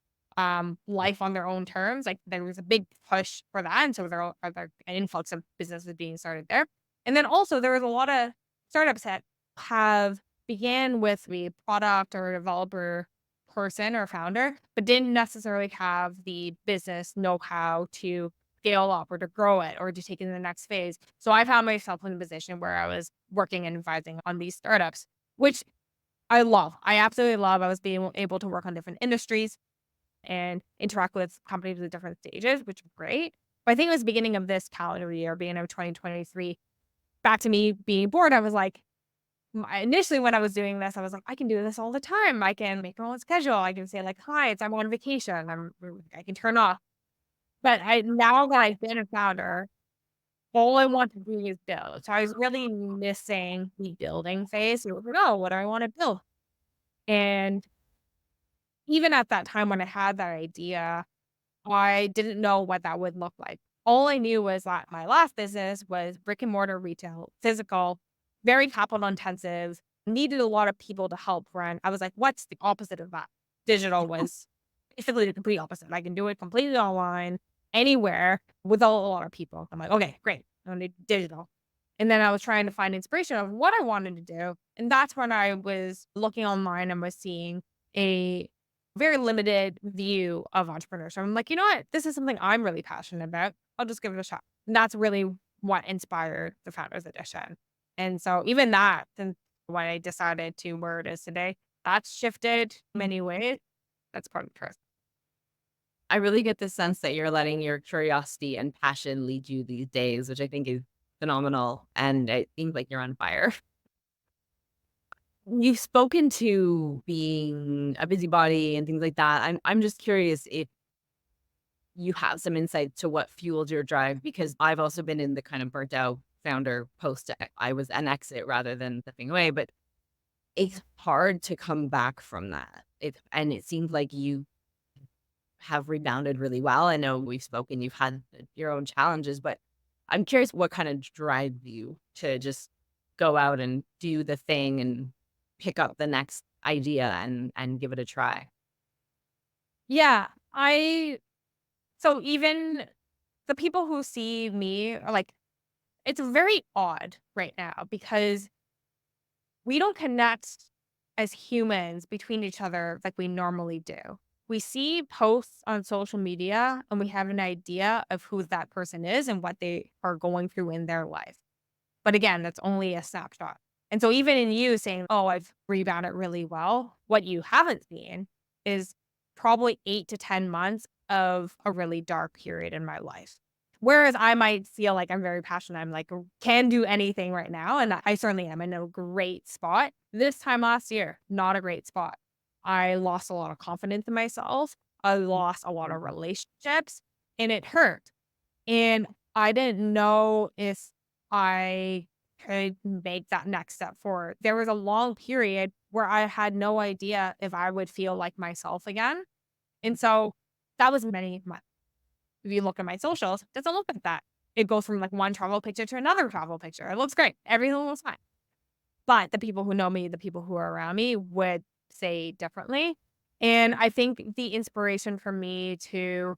life on their own terms. Like there was a big push for that. And so there an influx of businesses being started there. And then also there was a lot of startups that have began with a product or a developer person or founder, but didn't necessarily have the business know-how to scale up or to grow it or to take it to the next phase. So I found myself in a position where I was working and advising on these startups, which I love. I absolutely love. I was being able to work on different industries and interact with companies at different stages, which was great. But I think it was beginning of this calendar year, beginning of 2023, back to me being bored, I was like, initially when I was doing this, I was like, I can do this all the time. I can make my own schedule. I can say like, hi, I'm on vacation. I can turn off. But now that I've been a founder, all I want to do is build. So I was really missing the building phase. So, like, oh, what do I want to build? And even at that time when I had that idea, I didn't know what that would look like. All I knew was that my last business was brick and mortar retail, physical, very capital intensive, needed a lot of people to help run. I was like, what's the opposite of that? Digital was basically the complete opposite. I can do it completely online, anywhere, without a lot of people. I'm like, okay, great. I need digital. And then I was trying to find inspiration of what I wanted to do. And that's when I was looking online and was seeing a very limited view of entrepreneurship. I'm like, you know what? This is something I'm really passionate about. I'll just give it a shot. And that's really what inspired the Founders Edition. And so even that, since when I decided to where it is today, that's shifted many ways. That's part of the process. I really get the sense that you're letting your curiosity and passion lead you these days, which I think is phenomenal. And it seems like you're on fire. You've spoken to being a busybody and things like that. I'm just curious if you have some insight to what fueled your drive, because I've also been in the kind of burnt out founder post. I was an exit rather than stepping away, but it's hard to come back from that. And it seems like you have rebounded really well. I know we've spoken, you've had your own challenges, but I'm curious what kind of drives you to just go out and do the thing and pick up the next idea and give it a try. Yeah. So even the people who see me are like, it's very odd right now because we don't connect as humans between each other like we normally do. We see posts on social media and we have an idea of who that person is and what they are going through in their life. But again, that's only a snapshot. And so even in you saying, "Oh, I've rebounded really well," what you haven't seen is probably 8 to 10 months of a really dark period in my life. Whereas I might feel like I'm very passionate, I'm like, can do anything right now, and I certainly am in a great spot. This time last year, not a great spot. I lost a lot of confidence in myself. I lost a lot of relationships, and it hurt. And I didn't know if I could make that next step forward. There was a long period where I had no idea if I would feel like myself again. And so that was many months. If you look at my socials, it doesn't look like that. It goes from like one travel picture to another travel picture. It looks great. Everything looks fine. But the people who know me, the people who are around me would say differently. And I think the inspiration for me to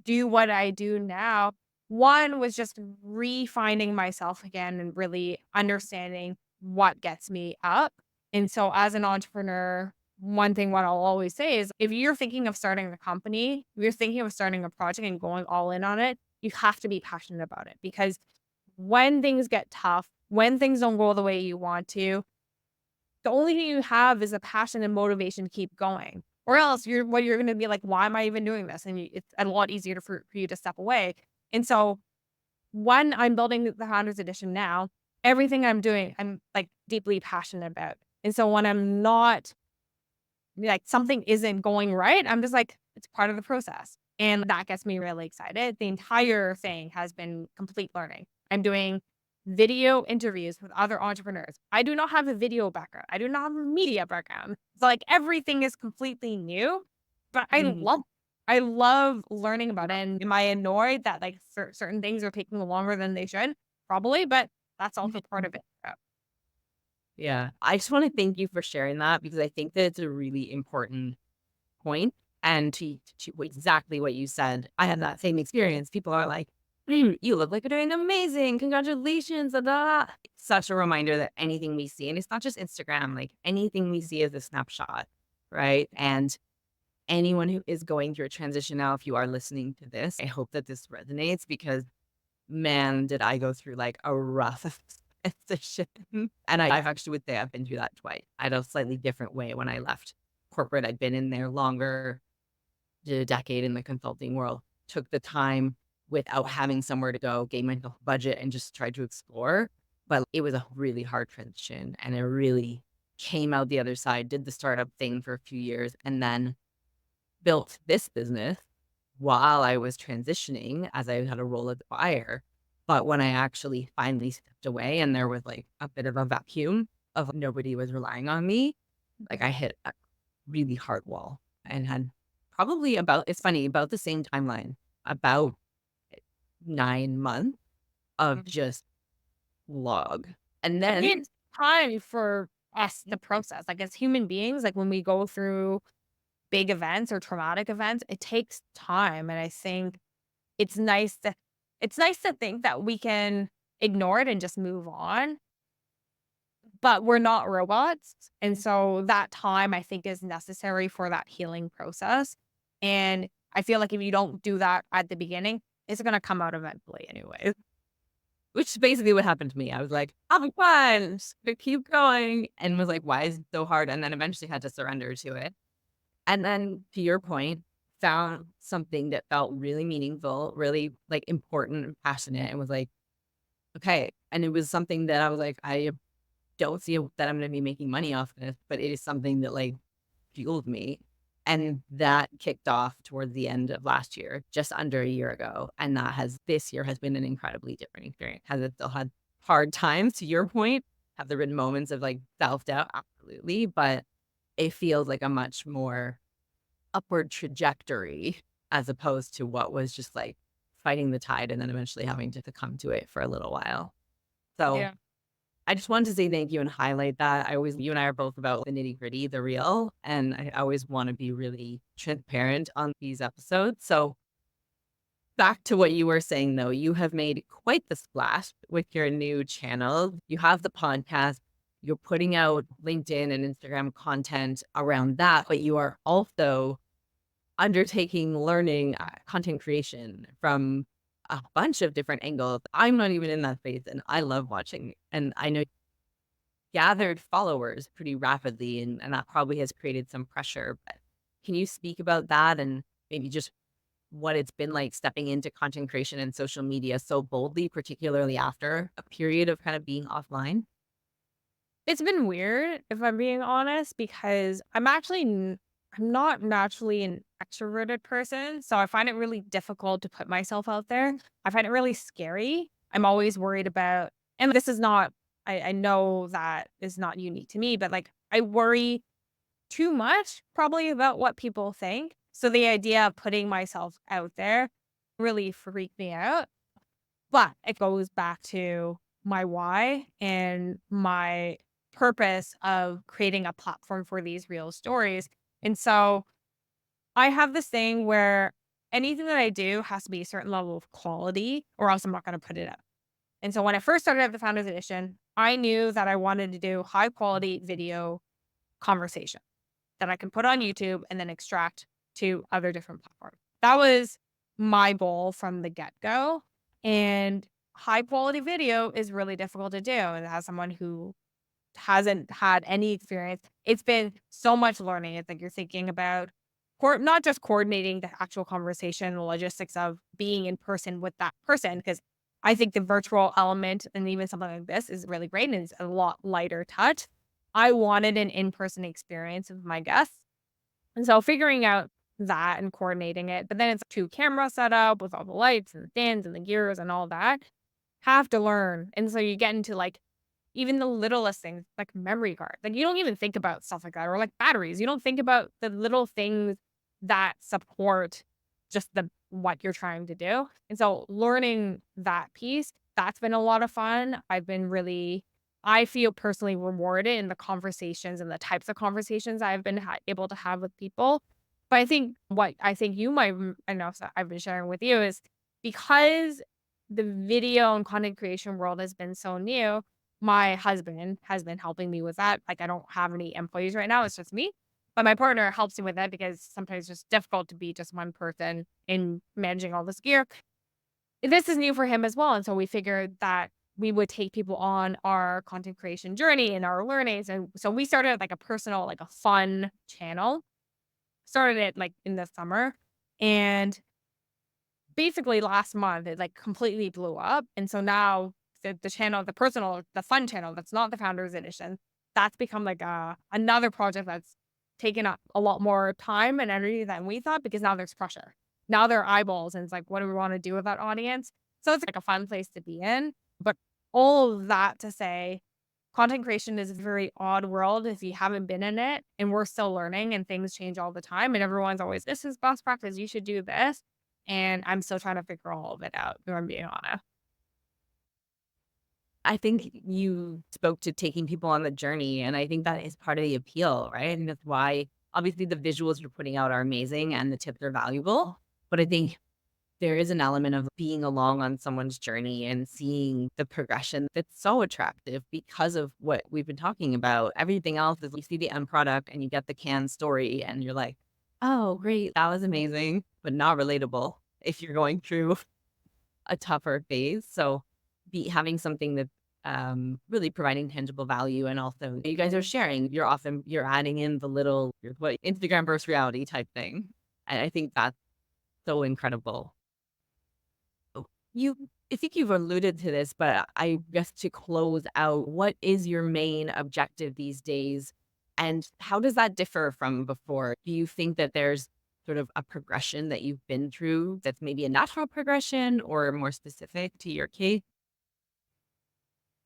do what I do now, one was just refining myself again and really understanding what gets me up. And so as an entrepreneur, one thing what I'll always say is if you're thinking of starting a company, if you're thinking of starting a project and going all in on it, you have to be passionate about it because when things get tough, when things don't go the way you want to, the only thing you have is a passion and motivation to keep going. Or else you're gonna be like, why am I even doing this? And it's a lot easier for you to step away. And so when I'm building the Founders Edition now, everything I'm doing, I'm like deeply passionate about. And so when I'm not like something isn't going right, I'm just like, it's part of the process. And that gets me really excited. The entire thing has been complete learning. I'm doing video interviews with other entrepreneurs. I do not have a video background. I do not have a media background. So like everything is completely new, but Mhm. I love learning about it. And am I annoyed that like certain things are taking longer than they should? Probably, but that's also part of it. Yeah. I just want to thank you for sharing that because I think that it's a really important point. And to exactly what you said, I had that same experience. People are like, you look like you're doing amazing. Congratulations. Da, da, da." It's such a reminder that anything we see, and it's not just Instagram, like anything we see is a snapshot, right? And anyone who is going through a transition now, if you are listening to this, I hope that this resonates because man, did I go through like a rough transition. And I've actually would say I've been through that twice. I had a slightly different way when I left corporate. I'd been in there longer, did a decade in the consulting world, took the time without having somewhere to go, gave myself a budget and just tried to explore. But it was a really hard transition and I really came out the other side, did the startup thing for a few years and then built this business while I was transitioning as I had a role as a buyer. But when I actually finally stepped away and there was like a bit of a vacuum of nobody was relying on me, like I hit a really hard wall. and had probably about, it's funny, about the same timeline, about 9 months of Mhm. just log. And It then needs time for us to process. Like as human beings, like when we go through big events or traumatic events, it takes time. And I think it's nice to it's nice to think that we can ignore it and just move on, but we're not robots. And so that time I think is necessary for that healing process. And I feel like if you don't do that at the beginning, it's gonna come out eventually anyway. which is basically what happened to me. I was like, having fun, just gonna keep going, and was like, why is it so hard? And then eventually had to surrender to it. And then to your point, found something that felt really meaningful, really like important and passionate, and was like, okay. And it was something that I was like, I don't see that I'm going to be making money off this, but it is something that like fueled me. And that kicked off towards the end of last year, just under a year ago. And that has, this year has been an incredibly different experience. Has it still had hard times to your point? Have there been moments of like self doubt? Absolutely. But it feels like a much more upward trajectory as opposed to what was just like fighting the tide and then eventually having to come to it for a little while. So Yeah. I just wanted to say thank you and highlight that. You and I are both about the nitty gritty, the real, and I always want to be really transparent on these episodes. So back to what you were saying though, you have made quite the splash with your new channel. You have the podcast, you're putting out LinkedIn and Instagram content around that, but you are also undertaking learning content creation from a bunch of different angles. I'm not even in that phase and I love watching. And I know gathered followers pretty rapidly, and that probably has created some pressure. But can you speak about that and maybe just what it's been like stepping into content creation and social media so boldly, particularly after a period of kind of being offline? It's been weird, if I'm being honest, because I'm not naturally an extroverted person, so I find it really difficult to put myself out there. I find it really scary. I'm always worried about, and this is not, I know that is not unique to me, but like I worry too much probably about what people think. So the idea of putting myself out there really freaked me out. But it goes back to my why and my purpose of creating a platform for these real stories. And so I have this thing where anything that I do has to be a certain level of quality or else I'm not going to put it out. And so when I first started at the Founders Edition, I knew that I wanted to do high quality video conversation that I can put on YouTube and then extract to other different platforms. That was my goal from the get go. And high quality video is really difficult to do. And as someone who hasn't had any experience, it's been so much learning. It's like you're thinking about not just coordinating the actual conversation, the logistics of being in person with that person, because I think the virtual element and even something like this is really great and it's a lot lighter touch. I wanted an in person experience with my guests. And so figuring out that and coordinating it, but then it's 2 camera setup with all the lights and the stands and the gears and all that, have to learn. And so you get into like even the littlest things like memory card. Like you don't even think about stuff like that or like batteries. You don't think about the little things that support just the what you're trying to do. And so learning that piece, that's been a lot of fun. I feel personally rewarded in the conversations and the types of conversations I've been able to have with people. But I think what I think you might, I know so I've been sharing with you is because the video and content creation world has been so new, my husband has been helping me with that. Like I don't have any employees right now. It's just me. But my partner helps me with that because sometimes it's just difficult to be just one person in managing all this gear. This is new for him as well, and so we figured that we would take people on our content creation journey and our learnings, and so we started like a personal, like a fun channel. Started it like in the summer, and basically last month it like completely blew up, and so now the channel, the personal, the fun channel that's not the Founders Edition, that's become like another project that's taken up a lot more time and energy than we thought because now there's pressure. Now there are eyeballs, and it's like, what do we want to do with that audience? So it's like a fun place to be in. But all of that to say, content creation is a very odd world if you haven't been in it, and we're still learning and things change all the time. And everyone's always, this is best practice. You should do this. And I'm still trying to figure all of it out, if I'm being honest. I think you spoke to taking people on the journey, and I think that is part of the appeal, right? I think that's why obviously the visuals you're putting out are amazing and the tips are valuable. But I think there is an element of being along on someone's journey and seeing the progression that's so attractive because of what we've been talking about. Everything else is you see the end product and you get the canned story and you're like, oh, great, that was amazing, but not relatable if you're going through a tougher phase. So having something that really providing tangible value, and also you guys are sharing, you're adding in the little what Instagram versus reality type thing. And I think that's so incredible. I think you've alluded to this, but I guess to close out, what is your main objective these days? And how does that differ from before? Do you think that there's sort of a progression that you've been through that's maybe a natural progression or more specific to your case?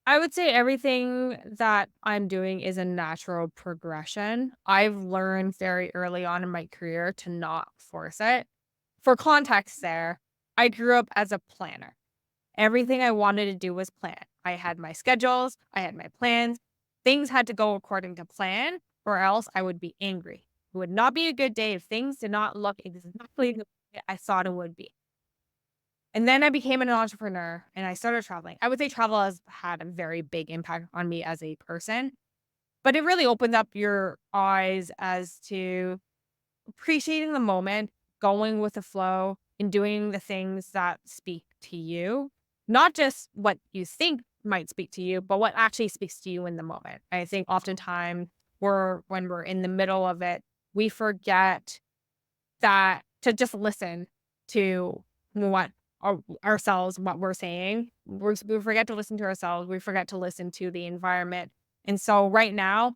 I would say everything that I'm doing is a natural progression. I've learned very early on in my career to not force it. For context there, I grew up as a planner. Everything I wanted to do was plan. I had my schedules, I had my plans. Things had to go according to plan, or else I would be angry. It would not be a good day if things did not look exactly the way I thought it would be. And then I became an entrepreneur and I started traveling. I would say travel has had a very big impact on me as a person, but it really opened up your eyes as to appreciating the moment, going with the flow, and doing the things that speak to you. Not just what you think might speak to you, but what actually speaks to you in the moment. I think oftentimes when we're in the middle of it, we forget that to just listen to what ourselves, what we're saying. We forget to listen to ourselves. We forget to listen to the environment. And so right now,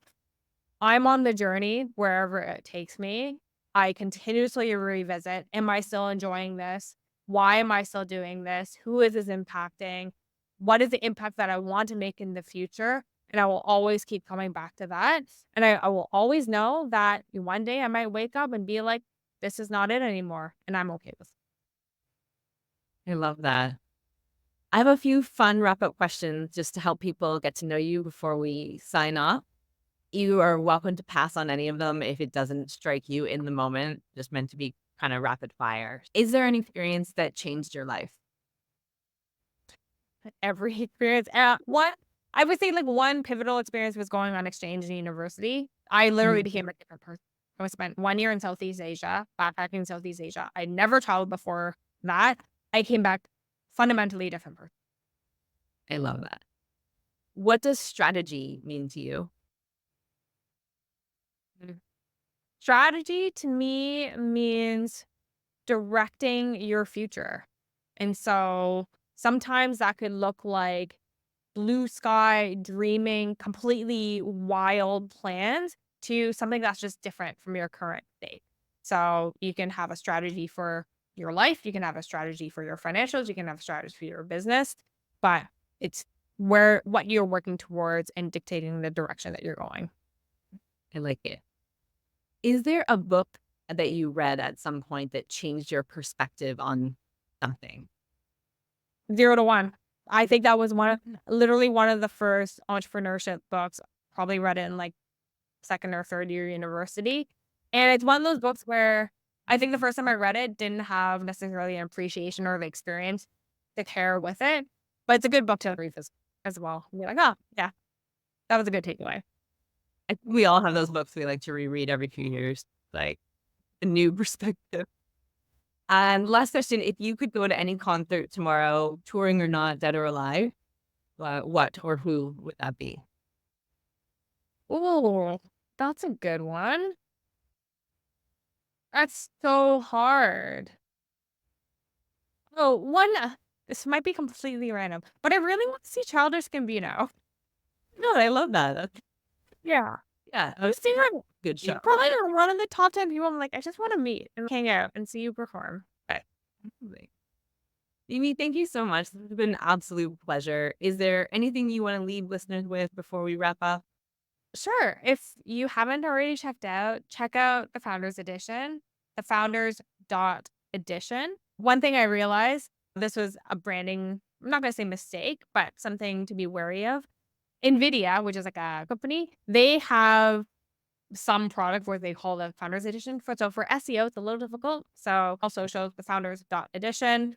I'm on the journey wherever it takes me. I continuously revisit. Am I still enjoying this? Why am I still doing this? Who is this impacting? What is the impact that I want to make in the future? And I will always keep coming back to that. And I will always know that one day I might wake up and be like, this is not it anymore. And I'm okay with I love that. I have a few fun wrap up questions just to help people get to know you before we sign off. You are welcome to pass on any of them if it doesn't strike you in the moment, just meant to be kind of rapid fire. Is there an experience that changed your life? every experience. What I would say, like one pivotal experience was going on exchange in university. I literally Mm. became a different person. I spent 1 year in Southeast Asia, backpacking in Southeast Asia. I never traveled before that. I came back fundamentally a different person. I love that. What does strategy mean to you? Mm. Strategy to me means directing your future. And so sometimes that could look like blue sky, dreaming, completely wild plans to something that's just different from your current state. So you can have a strategy for your life, you can have a strategy for your financials, you can have a strategy for your business, but it's what you're working towards and dictating the direction that you're going. I like it. Is there a book that you read at some point that changed your perspective on something? 0 to 1. I think that was literally one of the first entrepreneurship books. Probably read it in like second or third year university. And it's one of those books where I think the first time I read it didn't have necessarily an appreciation or the experience to care with it. But it's a good book to read as well. And be like, oh, yeah, that was a good takeaway. I think we all have those books we like to reread every few years, like a new perspective. And last question, if you could go to any concert tomorrow, touring or not, dead or alive, what or who would that be? Oh, that's a good one. That's so hard. Oh, this might be completely random, but I really want to see Childish Gambino. No, I love that. Yeah. Yeah, I was thinking like, good show. probably one of the top 10 people I'm like, I just want to meet and hang out and see you perform. But Absolutely. Amy, thank you so much. This has been an absolute pleasure. Is there anything you want to leave listeners with before we wrap up? Sure. If you haven't already check out the Founders Edition, the founders dot edition. One thing I realized, this was a branding, I'm not going to say mistake, but something to be wary of. NVIDIA, which is like a company, they have some product where they call the Founders Edition. So for SEO, it's a little difficult. So also shows the founders dot edition.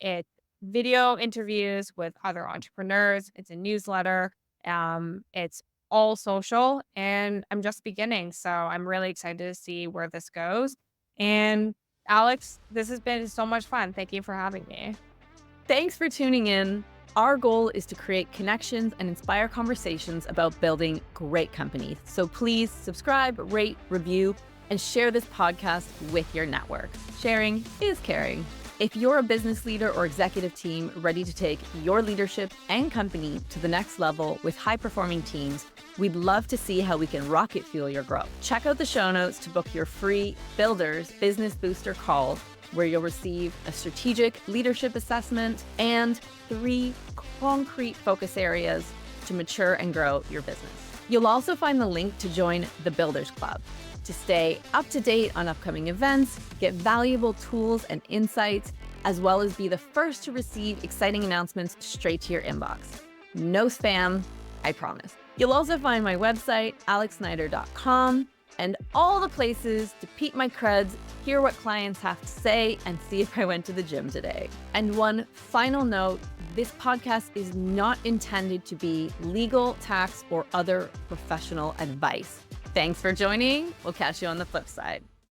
It's video interviews with other entrepreneurs. It's a newsletter. It's all social, and I'm just beginning. So I'm really excited to see where this goes. And Alex, this has been so much fun. Thank you for having me. Thanks for tuning in. Our goal is to create connections and inspire conversations about building great companies. So please subscribe, rate, review, and share this podcast with your network. Sharing is caring. If you're a business leader or executive team ready to take your leadership and company to the next level with high-performing teams, we'd love to see how we can rocket fuel your growth. Check out the show notes to book your free Builders Business Booster call, where you'll receive a strategic leadership assessment and 3 concrete focus areas to mature and grow your business. You'll also find the link to join the Builders Club to stay up to date on upcoming events, get valuable tools and insights, as well as be the first to receive exciting announcements straight to your inbox. No spam, I promise. You'll also find my website, alexsnyder.com, and all the places to peep my creds, hear what clients have to say, and see if I went to the gym today. And one final note, this podcast is not intended to be legal, tax, or other professional advice. Thanks for joining. We'll catch you on the flip side.